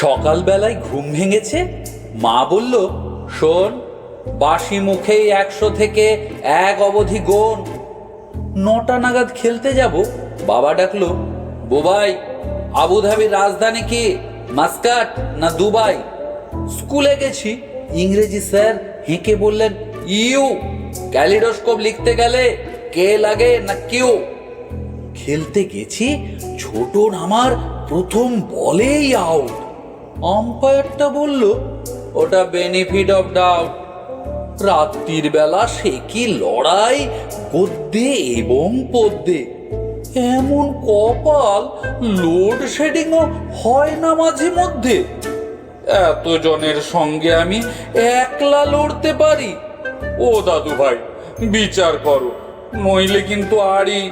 সকালবেলায় ঘুম ভেঙেছে, মা বলল, শোন, বাসি মুখেই 100 থেকে 1 অবধি গোন। 9টা নাগাদ খেলতে যাব। বাবা ডাকলো, বুবাই, আবুধাবির রাজধানী কি, মাস্কাট না দুবাই? স্কুলে গেছি, ইংরেজি স্যার হেঁকে বললেন, ইউ। ক্যালিডোস্কোপ লিখতে গেলে কে লাগে না কিউ। খেলতে গেছি, ছোটন আমার প্রথম বলেই আউট। আম্পায়ারটা বলল, ওটা বেনিফিট অফ ডাউট। রাত্রির বেলা সে কি লড়াই, গদ্যে এবং পদ্যে। এমন কপাল, লোডশেডিংও হয় না মাঝে মধ্যে। এতজনের সঙ্গে আমি একলা লড়তে পারি? ও দাদু ভাই, বিচার করো, নইলে কিন্তু আরই